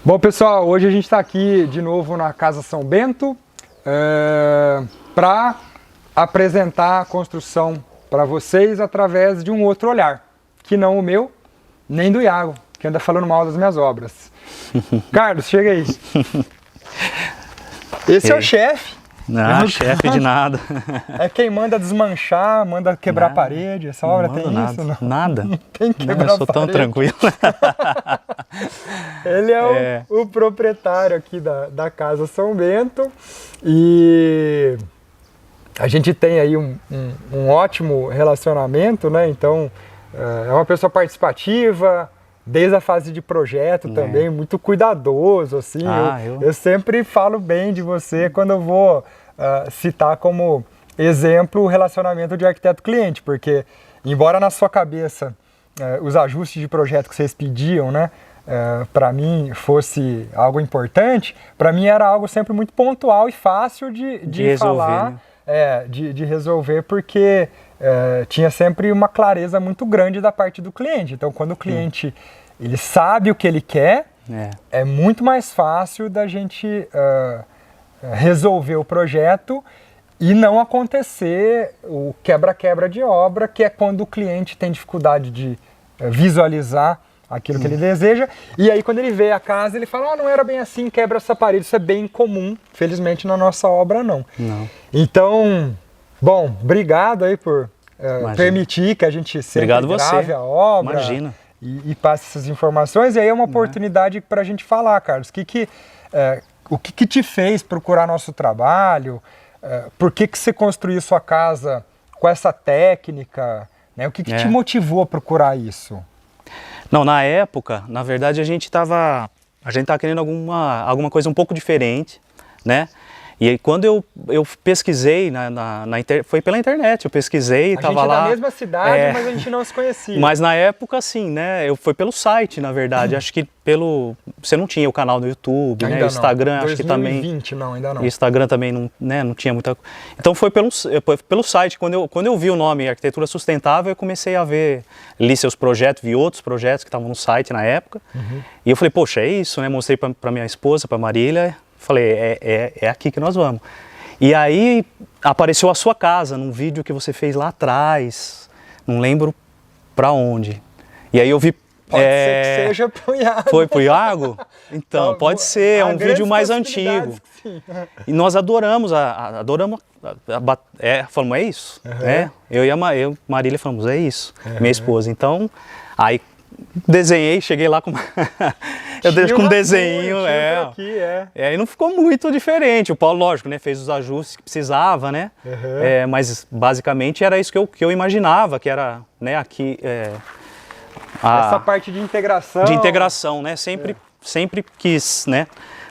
Bom, pessoal, hoje a gente está aqui de novo na Casa São Bento para apresentar a construção para vocês através de um outro olhar, que não o meu, nem do Iago, que anda falando mal das minhas obras. Carlos, chega aí. Esse é o chefe. Não, chefe de nada. É quem manda desmanchar, manda quebrar a parede. Essa obra tem nada, isso? Não? Nada. Não tem que quebrar eu sou a tão parede. tranquilo. Ele é o proprietário aqui da Casa São Bento e a gente tem aí um ótimo relacionamento, né? Então é uma pessoa participativa, desde a fase de projeto também, muito cuidadoso, assim. Eu sempre falo bem de você quando eu vou citar como exemplo o relacionamento de arquiteto-cliente, porque embora na sua cabeça os ajustes de projeto que vocês pediam, né, para mim fosse algo importante, para mim era algo sempre muito pontual e fácil de resolver, falar, né? De resolver, porque tinha sempre uma clareza muito grande da parte do cliente. Então, quando o cliente ele sabe o que ele quer, é muito mais fácil da gente resolver o projeto e não acontecer o quebra-quebra de obra, que é quando o cliente tem dificuldade de visualizar aquilo que ele deseja, e aí quando ele vê a casa, ele fala, não era bem assim, quebra essa parede. Isso é bem comum, felizmente na nossa obra não. Então, bom, obrigado aí por permitir que a gente sempre grave a obra e passe essas informações, e aí é uma oportunidade para a gente falar, Carlos, o que te fez procurar nosso trabalho, por que você construiu sua casa com essa técnica, né? O que te motivou a procurar isso? Não, na época, na verdade, a gente tava querendo alguma coisa um pouco diferente, né? E aí, quando eu pesquisei, foi pela internet, eu pesquisei, estava lá... A gente é da mesma cidade, mas a gente não se conhecia. Mas na época, sim, né? Foi pelo site, na verdade. Acho que você não tinha o canal no YouTube, ainda né? O Instagram, não. acho que também... 2020, não, ainda não. O Instagram também não tinha muita... Então foi pelo site. Quando eu vi o nome Arquitetura Sustentável, eu comecei a li seus projetos, vi outros projetos que estavam no site na época. E eu falei, poxa, é isso, né? Mostrei para minha esposa, para Marília. Falei, é aqui que nós vamos. E aí apareceu a sua casa num vídeo que você fez lá atrás, não lembro para onde. E aí eu vi... Pode ser que seja pro Iago. Foi pro Iago? Então, pode ser, é um vídeo mais antigo. E nós adoramos, falamos, é isso? Eu e Marília falamos, é isso, minha esposa. Então, aí desenhei, cheguei lá com eu deixo com um desenho, e não ficou muito diferente. O Paulo, lógico, né, fez os ajustes que precisava, né, mas basicamente era isso que eu imaginava, que era, né, aqui, essa parte de integração. De integração, né, sempre quis, né,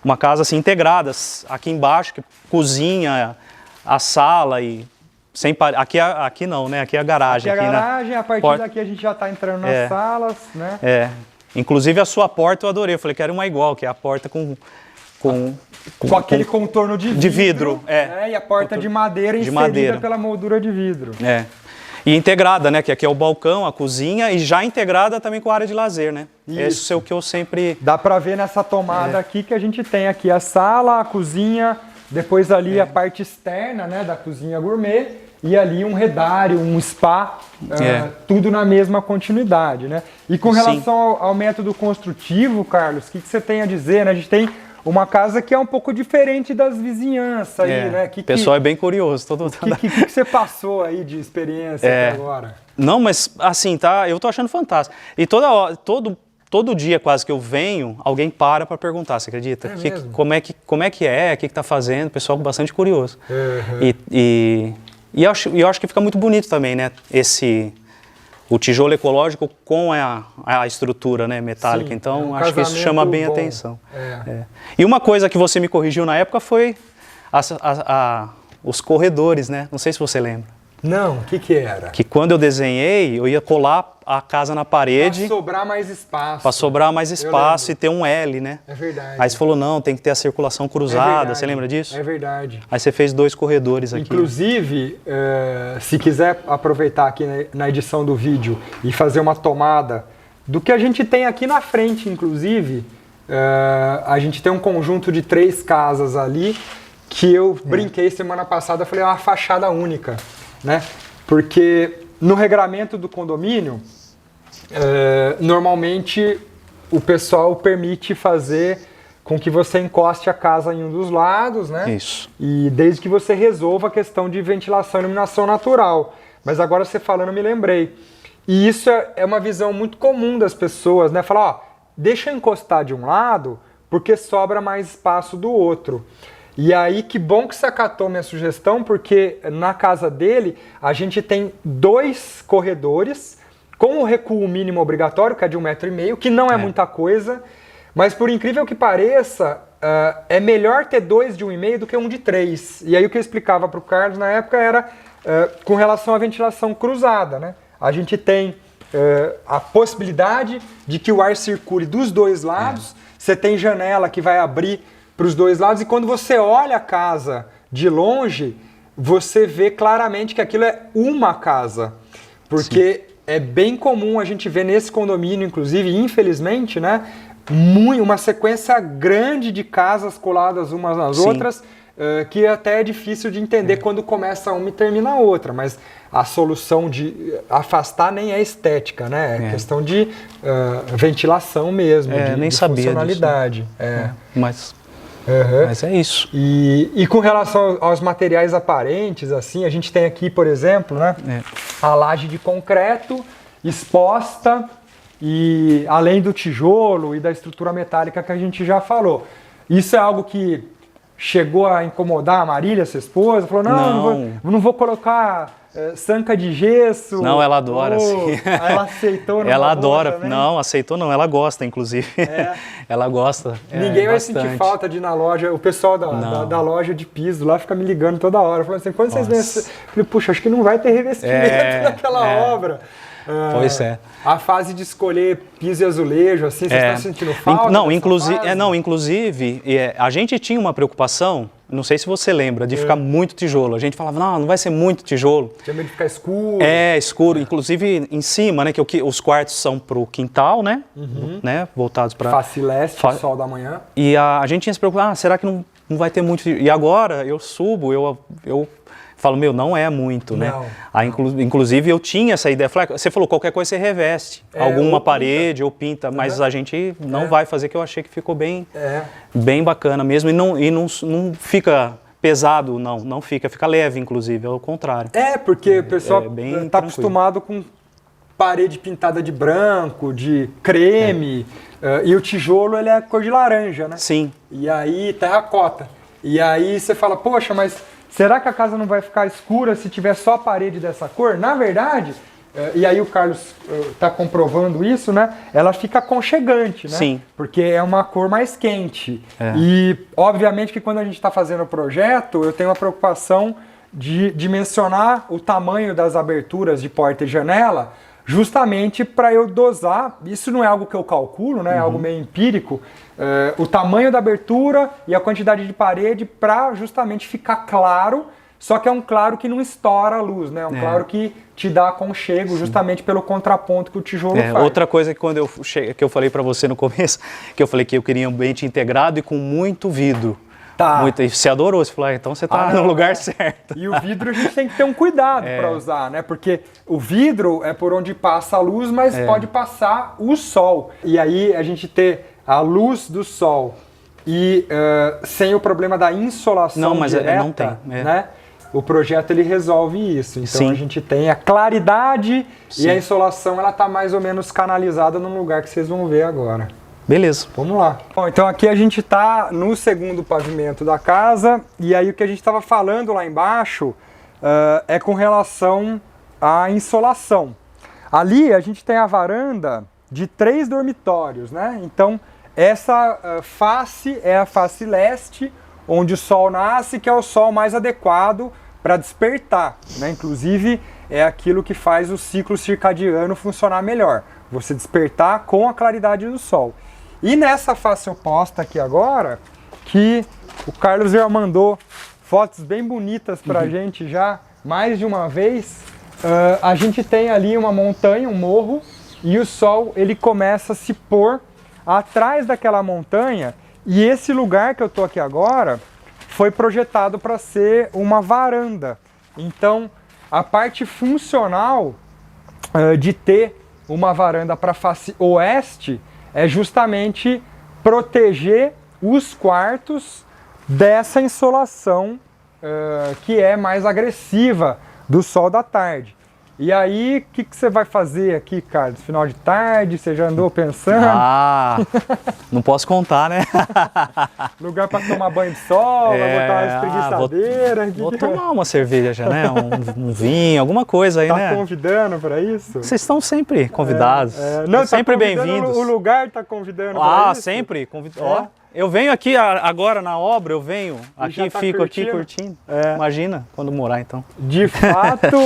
uma casa assim integrada, aqui embaixo, cozinha, a sala e... Aqui não, né? Aqui é a garagem. Aqui é a garagem, a partir daqui a gente já está entrando nas salas, né? Inclusive a sua porta eu adorei, eu falei que era uma igual, que é a porta com aquele contorno de vidro. E a porta de madeira inserida pela moldura de vidro. E integrada, né? Que aqui é o balcão, a cozinha e já integrada também com a área de lazer, né? Isso é o que eu sempre... Dá para ver nessa tomada aqui que a gente tem aqui a sala, a cozinha, depois ali a parte externa, né, da cozinha gourmet. E ali um redário, um spa, tudo na mesma continuidade, né? E com relação ao método construtivo, Carlos, o que você tem a dizer, né? A gente tem uma casa que é um pouco diferente das vizinhanças aí, né? O pessoal é bem curioso. O que você passou aí de experiência até agora? Não, mas assim, eu tô achando fantástico. E todo dia quase que eu venho, alguém para perguntar, você acredita? Como é que é, o que tá fazendo? O pessoal bastante curioso. E eu acho que fica muito bonito também, né? O tijolo ecológico com a estrutura, né, metálica. Então, acho que isso chama bem a atenção. E uma coisa que você me corrigiu na época foi os corredores, né? Não sei se você lembra. Não, o que era? Que quando eu desenhei, eu ia colar a casa na parede. Para sobrar mais espaço. Para sobrar mais espaço e ter um L, né? É verdade. Aí você falou, não, tem que ter a circulação cruzada, você lembra disso? É verdade. Aí você fez 2 corredores aqui. Inclusive, se quiser aproveitar aqui na edição do vídeo e fazer uma tomada do que a gente tem aqui na frente, inclusive, a gente tem um conjunto de 3 casas ali que eu brinquei semana passada, falei, é uma fachada única, né? Porque no regramento do condomínio, normalmente o pessoal permite fazer com que você encoste a casa em um dos lados, né? Isso. E desde que você resolva a questão de ventilação e iluminação natural. Mas agora você falando, eu me lembrei. E isso é uma visão muito comum das pessoas, né? Falar, ó, deixa eu encostar de um lado, porque sobra mais espaço do outro. E aí, que bom que você acatou minha sugestão, porque na casa dele, a gente tem 2 corredores, com o recuo mínimo obrigatório, que é de 1,5 m, que não é muita coisa, mas por incrível que pareça, é melhor ter 2 de 1,5 do que um de 3. E aí o que eu explicava para o Carlos na época era com relação à ventilação cruzada, né? A gente tem a possibilidade de que o ar circule dos 2 lados, você tem janela que vai abrir para os 2 lados, e quando você olha a casa de longe, você vê claramente que aquilo é uma casa, porque é bem comum a gente ver nesse condomínio, inclusive, infelizmente, né, uma sequência grande de casas coladas umas nas outras, que até é difícil de entender quando começa uma e termina a outra, mas a solução de afastar nem é estética, né? É questão de ventilação mesmo, nem de sabia funcionalidade. Mas é isso. E com relação aos materiais aparentes, assim, a gente tem aqui, por exemplo, né, a laje de concreto exposta, e além do tijolo e da estrutura metálica que a gente já falou. Isso é algo que chegou a incomodar a Marília, sua esposa? Falou, não vou colocar sanca de gesso. Não, ela adora. Ela aceitou. Ela adora. Também? Não, aceitou não. Ela gosta, inclusive. Ela gosta. Ninguém vai sentir falta de ir na loja. O pessoal da loja de piso lá fica me ligando toda hora. Falando assim, quando vocês vêm... Eu falei, puxa, acho que não vai ter revestimento naquela obra. Pois é. A fase de escolher piso e azulejo, assim, vocês estão sentindo falta? Não, inclusive, a gente tinha uma preocupação, não sei se você lembra, de ficar muito tijolo. A gente falava, não vai ser muito tijolo. Tinha medo de ficar escuro. Escuro. Inclusive, em cima, né, que os quartos são pro quintal, né? Né, voltados para... Face leste, sol da manhã. E a gente tinha se preocupado, será que não vai ter muito... E agora, eu subo, eu falo, não é muito, né? Aí, inclusive, eu tinha essa ideia. Falei, você falou, qualquer coisa você reveste. Alguma parede ou pinta, mas a gente não vai fazer, que eu achei que ficou bem bacana mesmo. E não fica pesado, não fica leve, inclusive, ao contrário. Porque o pessoal está acostumado com parede pintada de branco, de creme, e o tijolo ele é cor de laranja, né? Sim. E aí, terracota. E aí você fala, poxa, mas... será que a casa não vai ficar escura se tiver só a parede dessa cor? Na verdade, e aí o Carlos está comprovando isso, né? Ela fica aconchegante, né? Sim. Porque é uma cor mais quente. E, obviamente, que quando a gente está fazendo o projeto, eu tenho a preocupação de dimensionar o tamanho das aberturas de porta e janela, justamente para eu dosar, isso não é algo que eu calculo, né? É algo meio empírico, o tamanho da abertura e a quantidade de parede para justamente ficar claro, só que é um claro que não estoura a luz, né? É um claro que te dá aconchego, justamente pelo contraponto que o tijolo faz. Outra coisa que eu falei para você no começo, que eu falei que eu queria um ambiente integrado e com muito vidro. E você adorou, você falou, então você está no lugar certo. E o vidro a gente tem que ter um cuidado para usar, né? Porque o vidro é por onde passa a luz, mas pode passar o sol. E aí a gente ter a luz do sol e sem o problema da insolação direta, não tem. Né? O projeto ele resolve isso. Então a gente tem a claridade e a insolação, ela está mais ou menos canalizada num lugar que vocês vão ver agora. Beleza. Vamos lá. Bom, então aqui a gente está no segundo pavimento da casa, e aí o que a gente estava falando lá embaixo é com relação à insolação. Ali a gente tem a varanda de 3 dormitórios, né? Então essa face é a face leste, onde o sol nasce, que é o sol mais adequado para despertar, né? Inclusive é aquilo que faz o ciclo circadiano funcionar melhor. Você despertar com a claridade do sol. E nessa face oposta aqui agora, que o Carlos já mandou fotos bem bonitas pra gente já, mais de uma vez, a gente tem ali uma montanha, um morro, e o sol ele começa a se pôr atrás daquela montanha, e esse lugar que eu tô aqui agora foi projetado para ser uma varanda. Então, a parte funcional de ter uma varanda para face oeste é justamente proteger os quartos dessa insolação que é mais agressiva do sol da tarde. E aí, o que você vai fazer aqui, Carlos? Final de tarde, você já andou pensando? Ah, não posso contar, né? Lugar para tomar banho de sol, vai botar uma espreguiçadeira. Vou tomar uma cerveja, né? Um vinho, alguma coisa aí, né? Tá convidando para isso? Vocês estão sempre convidados. Não, sempre tá bem-vindos. O lugar tá convidando para isso? Sempre. Ó, eu venho aqui agora na obra, eu venho aqui e fico aqui curtindo. Imagina quando morar, então. De fato,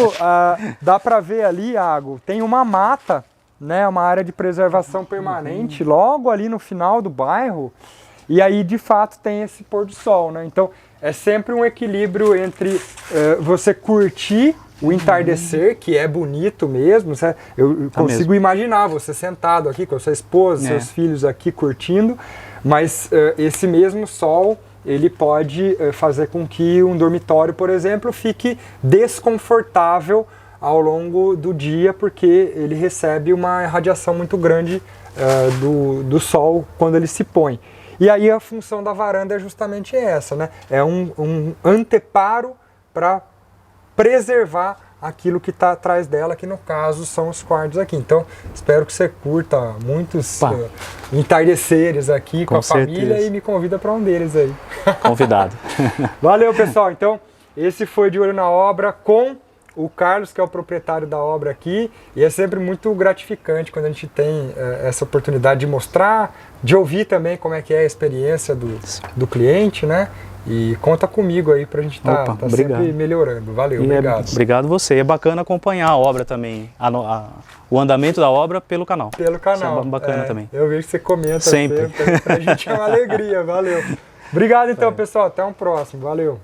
dá para ver ali, Iago, tem uma mata, né, uma área de preservação permanente logo ali no final do bairro, e aí de fato tem esse pôr do sol, né? Então é sempre um equilíbrio entre você curtir o entardecer, que é bonito mesmo, eu consigo imaginar você sentado aqui com a sua esposa, seus filhos aqui curtindo, mas esse mesmo sol ele pode fazer com que um dormitório, por exemplo, fique desconfortável ao longo do dia, porque ele recebe uma radiação muito grande do sol quando ele se põe. E aí a função da varanda é justamente essa, né? É um anteparo para preservar aquilo que está atrás dela, que no caso são os quartos aqui. Então, espero que você curta muitos entardeceres aqui com a família e me convida para um deles aí. Convidado. Valeu, pessoal. Então, esse foi De Olho na Obra com o Carlos, que é o proprietário da obra aqui, e é sempre muito gratificante quando a gente tem essa oportunidade de mostrar, de ouvir também como é que é a experiência do cliente, né? E conta comigo aí pra gente estar sempre melhorando. Valeu, obrigado. Obrigado você. É bacana acompanhar a obra também, o andamento da obra pelo canal. Pelo canal. Isso é bacana também. Eu vejo que você comenta sempre. Pra gente é uma alegria. Valeu. Obrigado então, pessoal. Até um próximo. Valeu.